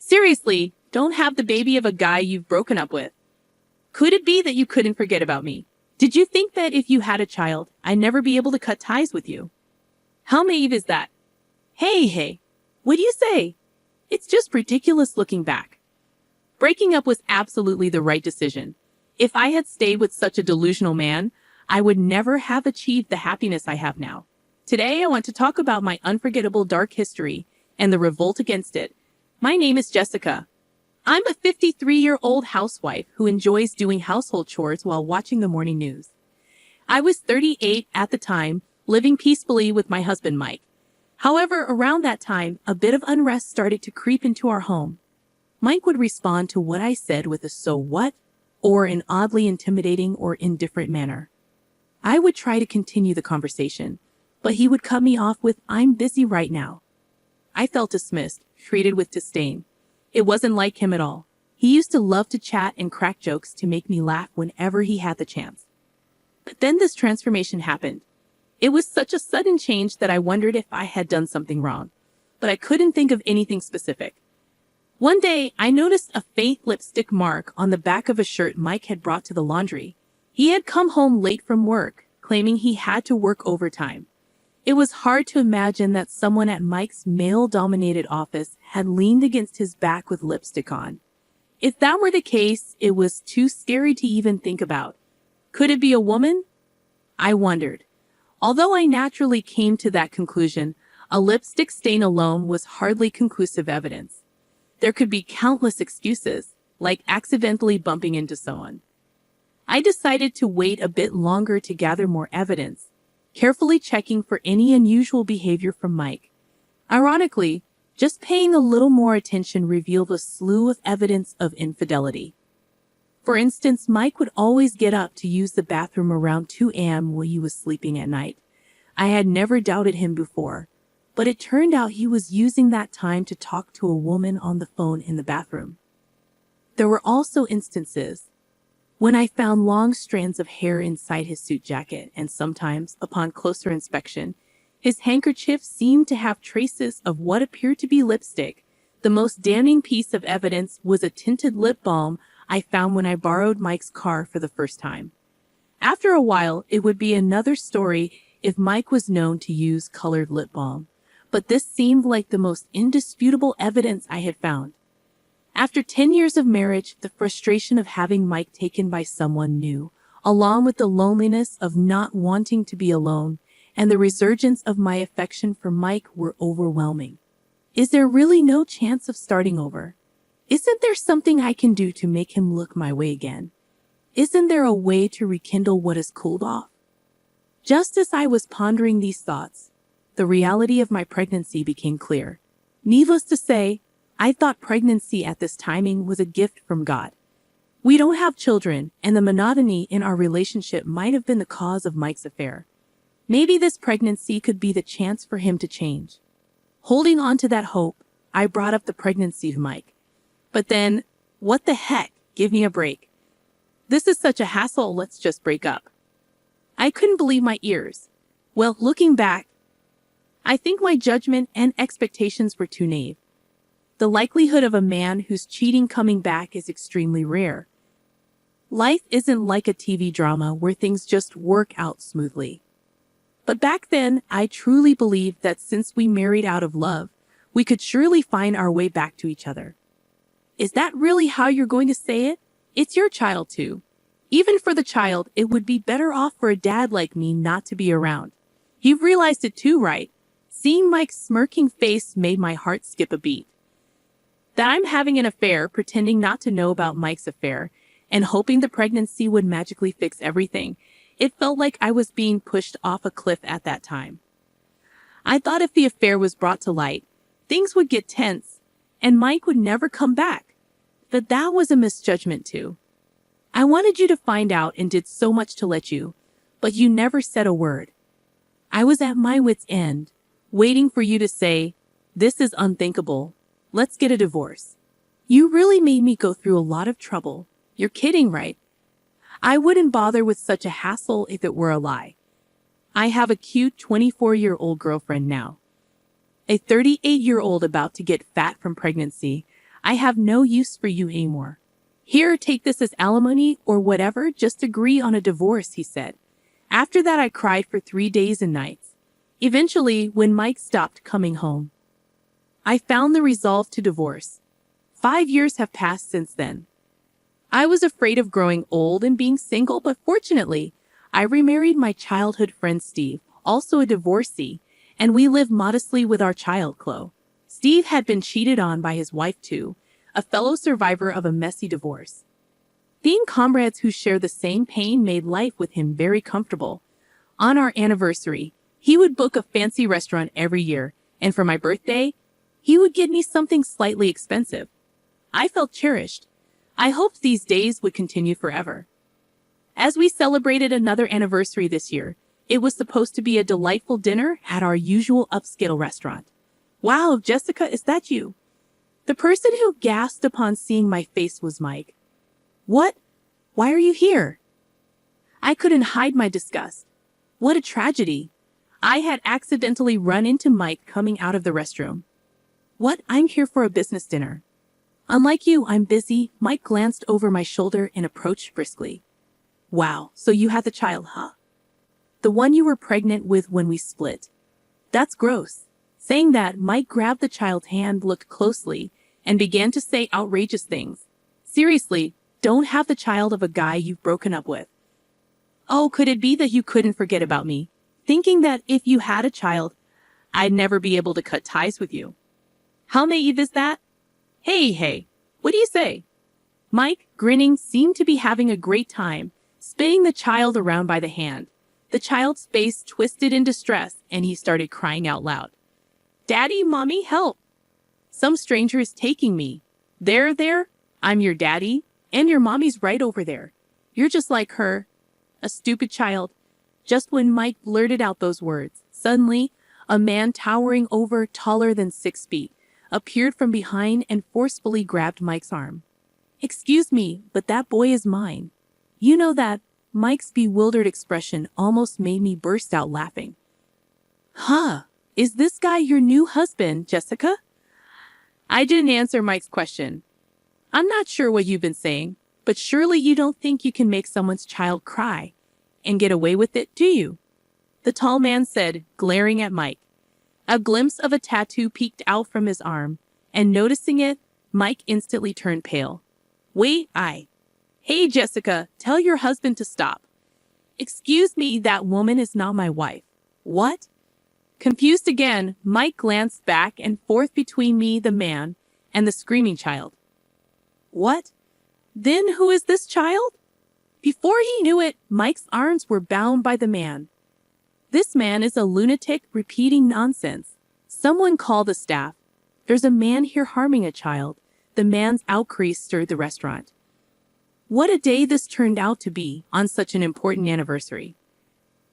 Seriously, don't have the baby of a guy you've broken up with. Could it be that you couldn't forget about me? Did you think that if you had a child, I'd never be able to cut ties with you? How naive is that? Hey, what do you say? It's just ridiculous looking back. Breaking up was absolutely the right decision. If I had stayed with such a delusional man, I would never have achieved the happiness I have now. Today, I want to talk about my unforgettable dark history and the revolt against it. My name is Jessica. I'm a 53-year-old housewife who enjoys doing household chores while watching the morning news. I was 38 at the time, living peacefully with my husband, Mike. However, around that time, a bit of unrest started to creep into our home. Mike would respond to what I said with a "so what?" or an oddly intimidating or indifferent manner. I would try to continue the conversation, but he would cut me off with "I'm busy right now." I felt dismissed, treated with disdain. It wasn't like him at all. He used to love to chat and crack jokes to make me laugh whenever he had the chance. But then this transformation happened. It was such a sudden change that I wondered if I had done something wrong, but I couldn't think of anything specific. One day, I noticed a faint lipstick mark on the back of a shirt Mike had brought to the laundry. He had come home late from work, claiming he had to work overtime. It was hard to imagine that someone at Mike's male-dominated office had leaned against his back with lipstick on. If that were the case, it was too scary to even think about. Could it be a woman? I wondered. Although I naturally came to that conclusion, a lipstick stain alone was hardly conclusive evidence. There could be countless excuses, like accidentally bumping into someone. I decided to wait a bit longer to gather more evidence, carefully checking for any unusual behavior from Mike. Ironically, just paying a little more attention revealed a slew of evidence of infidelity. For instance, Mike would always get up to use the bathroom around 2 a.m. while he was sleeping at night. I had never doubted him before, but it turned out he was using that time to talk to a woman on the phone in the bathroom. There were also instances when I found long strands of hair inside his suit jacket, and sometimes, upon closer inspection, his handkerchief seemed to have traces of what appeared to be lipstick. The most damning piece of evidence was a tinted lip balm I found when I borrowed Mike's car for the first time. After a while, it would be another story if Mike was known to use colored lip balm, but this seemed like the most indisputable evidence I had found. After 10 years of marriage, the frustration of having Mike taken by someone new, along with the loneliness of not wanting to be alone, and the resurgence of my affection for Mike were overwhelming. Is there really no chance of starting over? Isn't there something I can do to make him look my way again? Isn't there a way to rekindle what has cooled off? Just as I was pondering these thoughts, the reality of my pregnancy became clear. Needless to say, I thought pregnancy at this timing was a gift from God. We don't have children, and the monotony in our relationship might have been the cause of Mike's affair. Maybe this pregnancy could be the chance for him to change. Holding on to that hope, I brought up the pregnancy to Mike. But then, what the heck? Give me a break. This is such a hassle, let's just break up. I couldn't believe my ears. Well, looking back, I think my judgment and expectations were too naive. The likelihood of a man who's cheating coming back is extremely rare. Life isn't like a TV drama where things just work out smoothly. But back then, I truly believed that since we married out of love, we could surely find our way back to each other. Is that really how you're going to say it? It's your child too. Even for the child, it would be better off for a dad like me not to be around. You've realized it too, right? Seeing Mike's smirking face made my heart skip a beat. That I'm having an affair, pretending not to know about Mike's affair, and hoping the pregnancy would magically fix everything, it felt like I was being pushed off a cliff at that time. I thought if the affair was brought to light, things would get tense, and Mike would never come back. But that was a misjudgment too. I wanted you to find out and did so much to let you, but you never said a word. I was at my wit's end, waiting for you to say, "This is unthinkable. Let's get a divorce." You really made me go through a lot of trouble. You're kidding, right? I wouldn't bother with such a hassle if it were a lie. I have a cute 24-year-old girlfriend now. A 38-year-old about to get fat from pregnancy. I have no use for you anymore. Here, take this as alimony or whatever, just agree on a divorce, he said. After that, I cried for 3 days and nights. Eventually, when Mike stopped coming home, I found the resolve to divorce. 5 years have passed since then. I was afraid of growing old and being single, but fortunately, I remarried my childhood friend Steve, also a divorcee, and we live modestly with our child, Chloe. Steve had been cheated on by his wife too, a fellow survivor of a messy divorce. Being comrades who share the same pain made life with him very comfortable. On our anniversary, he would book a fancy restaurant every year, and for my birthday, he would get me something slightly expensive. I felt cherished. I hoped these days would continue forever. As we celebrated another anniversary this year, it was supposed to be a delightful dinner at our usual upscale restaurant. Wow, Jessica, is that you? The person who gasped upon seeing my face was Mike. What? Why are you here? I couldn't hide my disgust. What a tragedy. I had accidentally run into Mike coming out of the restroom. What? I'm here for a business dinner. Unlike you, I'm busy. Mike glanced over my shoulder and approached briskly. Wow, so you had the child, huh? The one you were pregnant with when we split. That's gross. Saying that, Mike grabbed the child's hand, looked closely, and began to say outrageous things. Seriously, don't have the child of a guy you've broken up with. Oh, could it be that you couldn't forget about me, thinking that if you had a child, I'd never be able to cut ties with you? How naive is that? Hey, what do you say? Mike, grinning, seemed to be having a great time, spinning the child around by the hand. The child's face twisted in distress, and he started crying out loud. Daddy, Mommy, help! Some stranger is taking me. There, I'm your daddy, and your mommy's right over there. You're just like her. A stupid child. Just when Mike blurted out those words, suddenly, a man towering over, taller than 6 feet, appeared from behind and forcefully grabbed Mike's arm. Excuse me, but that boy is mine. You know that. Mike's bewildered expression almost made me burst out laughing. Huh, is this guy your new husband, Jessica? I didn't answer Mike's question. I'm not sure what you've been saying, but surely you don't think you can make someone's child cry and get away with it, do you? The tall man said, glaring at Mike. A glimpse of a tattoo peeked out from his arm, and noticing it, Mike instantly turned pale. Wait, Hey, Jessica, tell your husband to stop. Excuse me, that woman is not my wife. What? Confused again, Mike glanced back and forth between me, the man, and the screaming child. What? Then who is this child? Before he knew it, Mike's arms were bound by the man. This man is a lunatic repeating nonsense. Someone call the staff. There's a man here harming a child. The man's outcries stirred the restaurant. What a day this turned out to be on such an important anniversary.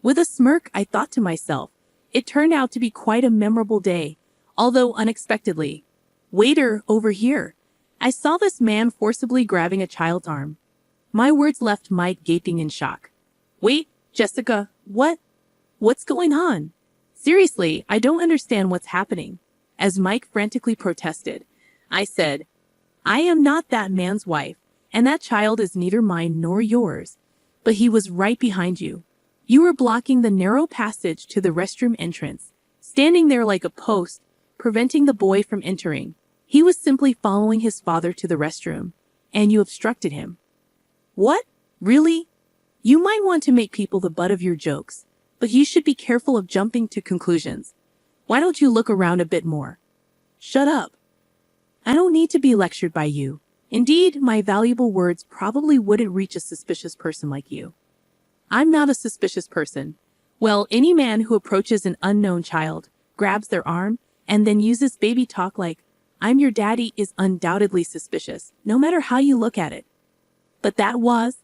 With a smirk, I thought to myself, it turned out to be quite a memorable day, although unexpectedly. Waiter, over here. I saw this man forcibly grabbing a child's arm. My words left Mike gaping in shock. Wait, Jessica, what? What's going on? Seriously, I don't understand what's happening. As Mike frantically protested, I said, I am not that man's wife, and that child is neither mine nor yours. But he was right behind you. You were blocking the narrow passage to the restroom entrance, standing there like a post, preventing the boy from entering. He was simply following his father to the restroom, and you obstructed him. What? Really? You might want to make people the butt of your jokes, but you should be careful of jumping to conclusions. Why don't you look around a bit more? Shut up. I don't need to be lectured by you. Indeed, my valuable words probably wouldn't reach a suspicious person like you. I'm not a suspicious person. Well, any man who approaches an unknown child, grabs their arm, and then uses baby talk like, I'm your daddy is undoubtedly suspicious, no matter how you look at it. But that was.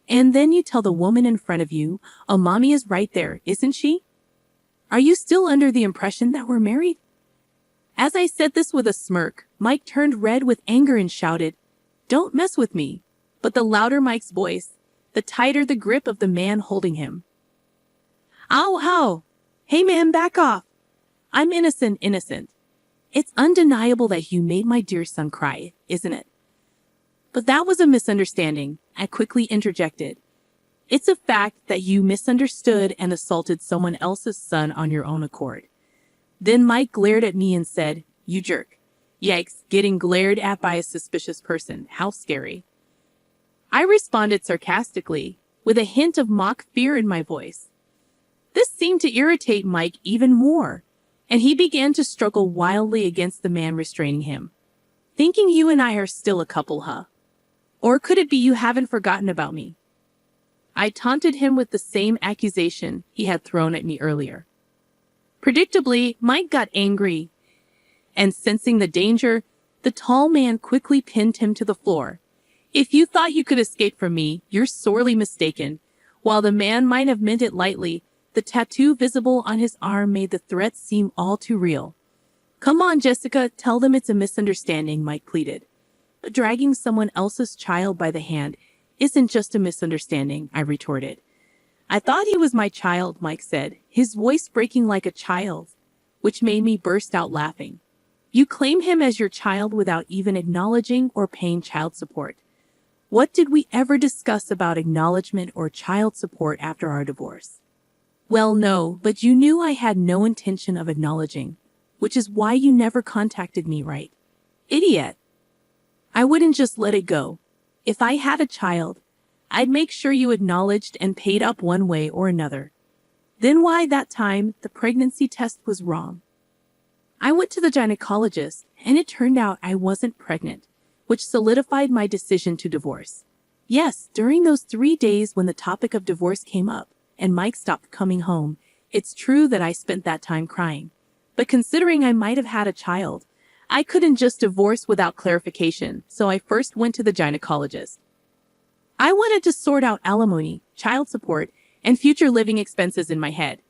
And then you tell the woman in front of you, oh, mommy is right there, isn't she? Are you still under the impression that we're married? As I said this with a smirk, Mike turned red with anger and shouted, Don't mess with me. But the louder Mike's voice, the tighter the grip of the man holding him. Ow! Hey man, back off. I'm innocent. It's undeniable that you made my dear son cry. isn't it? But that was a misunderstanding, I quickly interjected. It's a fact that you misunderstood and assaulted someone else's son on your own accord. Then Mike glared at me and said, "You jerk." Yikes, getting glared at by a suspicious person. How scary. I responded sarcastically, with a hint of mock fear in my voice. This seemed to irritate Mike even more, and he began to struggle wildly against the man restraining him. "Thinking you and I are still a couple, huh? Or could it be you haven't forgotten about me?" I taunted him with the same accusation he had thrown at me earlier. Predictably, Mike got angry, and sensing the danger, the tall man quickly pinned him to the floor. "If you thought you could escape from me, you're sorely mistaken." While the man might have meant it lightly, the tattoo visible on his arm made the threat seem all too real. "Come on, Jessica, tell them it's a misunderstanding," Mike pleaded. "Dragging someone else's child by the hand isn't just a misunderstanding," I retorted. "I thought he was my child," Mike said, his voice breaking like a child's, which made me burst out laughing. "You claim him as your child without even acknowledging or paying child support. What did we ever discuss about acknowledgement or child support after our divorce?" "Well, no, but you knew I had no intention of acknowledging, which is why you never contacted me, right? Idiot. I wouldn't just let it go. If I had a child, I'd make sure you acknowledged and paid up one way or another. Then why that time the pregnancy test was wrong? I went to the gynecologist, and it turned out I wasn't pregnant, which solidified my decision to divorce. Yes, during those 3 days when the topic of divorce came up, and Mike stopped coming home, it's true that I spent that time crying. But considering I might have had a child, I couldn't just divorce without clarification, so I first went to the gynecologist. I wanted to sort out alimony, child support, and future living expenses in my head.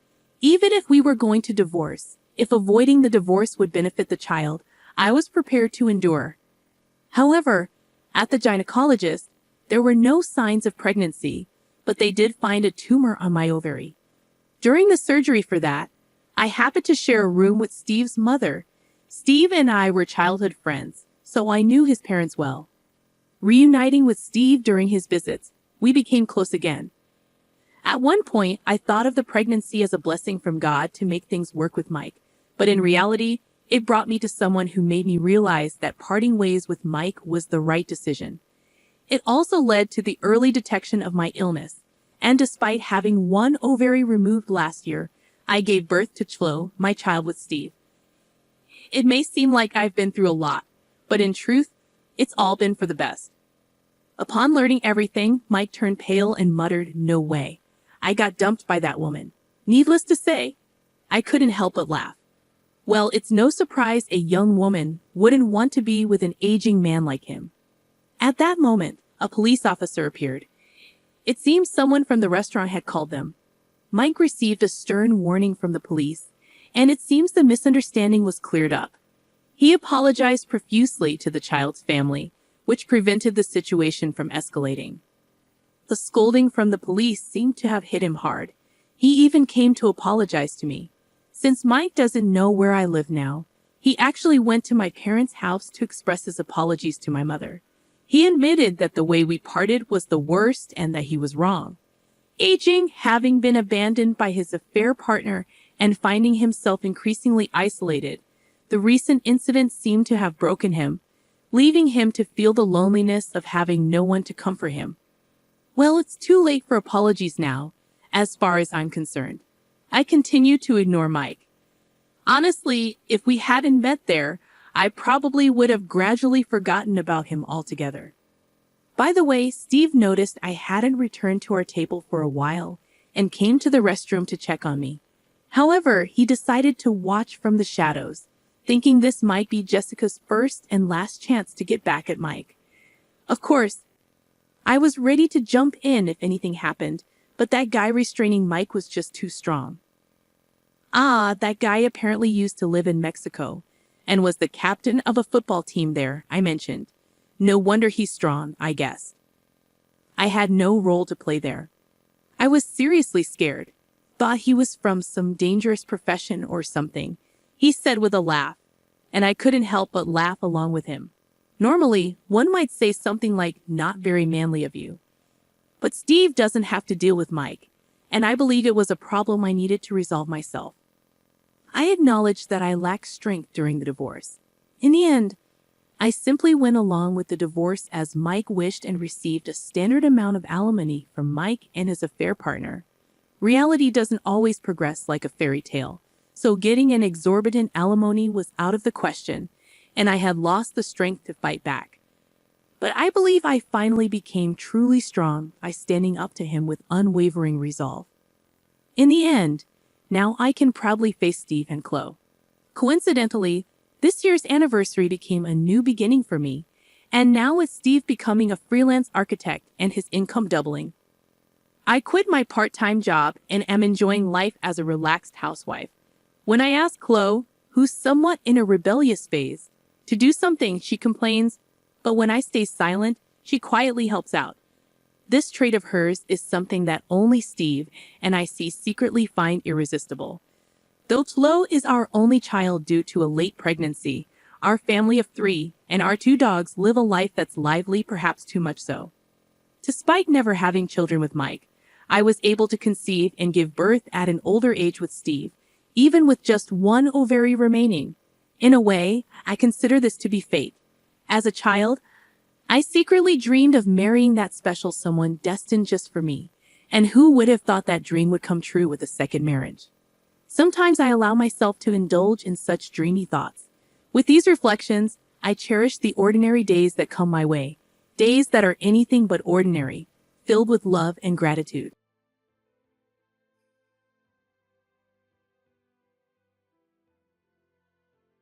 Even if we were going to divorce, if avoiding the divorce would benefit the child, I was prepared to endure. However, at the gynecologist, there were no signs of pregnancy, but they did find a tumor on my ovary. During the surgery for that, I happened to share a room with Steve's mother. Steve and I were childhood friends, so I knew his parents well. Reuniting with Steve during his visits, we became close again. At one point, I thought of the pregnancy as a blessing from God to make things work with Mike, but in reality, it brought me to someone who made me realize that parting ways with Mike was the right decision. It also led to the early detection of my illness, and despite having one ovary removed last year, I gave birth to Chloe, my child with Steve. It may seem like I've been through a lot, but in truth, it's all been for the best. Upon learning everything, Mike turned pale and muttered, "No way. I got dumped by that woman." Needless to say, I couldn't help but laugh. Well, it's no surprise a young woman wouldn't want to be with an aging man like him. At that moment, a police officer appeared. It seems someone from the restaurant had called them. Mike received a stern warning from the police, and it seems the misunderstanding was cleared up. He apologized profusely to the child's family, which prevented the situation from escalating. The scolding from the police seemed to have hit him hard. He even came to apologize to me. Since Mike doesn't know where I live now, he actually went to my parents' house to express his apologies to my mother. He admitted that the way we parted was the worst and that he was wrong. Aging, having been abandoned by his affair partner, and finding himself increasingly isolated, the recent incident seemed to have broken him, leaving him to feel the loneliness of having no one to comfort him. Well, it's too late for apologies now, as far as I'm concerned. I continue to ignore Mike. Honestly, if we hadn't met there, I probably would have gradually forgotten about him altogether. By the way, Steve noticed I hadn't returned to our table for a while and came to the restroom to check on me. However, he decided to watch from the shadows, thinking this might be Jessica's first and last chance to get back at Mike. Of course, I was ready to jump in if anything happened, but that guy restraining Mike was just too strong. That guy apparently used to live in Mexico and was the captain of a football team there, I mentioned. No wonder he's strong, I guess. I had no role to play there. I was seriously scared. Thought he was from some dangerous profession or something, he said with a laugh, and I couldn't help but laugh along with him. Normally, one might say something like, not very manly of you. But Steve doesn't have to deal with Mike, and I believe it was a problem I needed to resolve myself. I acknowledged that I lacked strength during the divorce. In the end, I simply went along with the divorce as Mike wished and received a standard amount of alimony from Mike and his affair partner. Reality doesn't always progress like a fairy tale, so getting an exorbitant alimony was out of the question, and I had lost the strength to fight back. But I believe I finally became truly strong by standing up to him with unwavering resolve. In the end, now I can proudly face Steve and Chloe. Coincidentally, this year's anniversary became a new beginning for me, and now with Steve becoming a freelance architect and his income doubling, I quit my part-time job and am enjoying life as a relaxed housewife. When I ask Chloe, who's somewhat in a rebellious phase, to do something, she complains, but when I stay silent, she quietly helps out. This trait of hers is something that only Steve and I see secretly find irresistible. Though Chloe is our only child due to a late pregnancy, our family of 3 and our 2 dogs live a life that's lively, perhaps too much so. Despite never having children with Mike, I was able to conceive and give birth at an older age with Steve, even with just 1 ovary remaining. In a way, I consider this to be fate. As a child, I secretly dreamed of marrying that special someone destined just for me, and who would have thought that dream would come true with a second marriage? Sometimes I allow myself to indulge in such dreamy thoughts. With these reflections, I cherish the ordinary days that come my way, days that are anything but ordinary, filled with love and gratitude.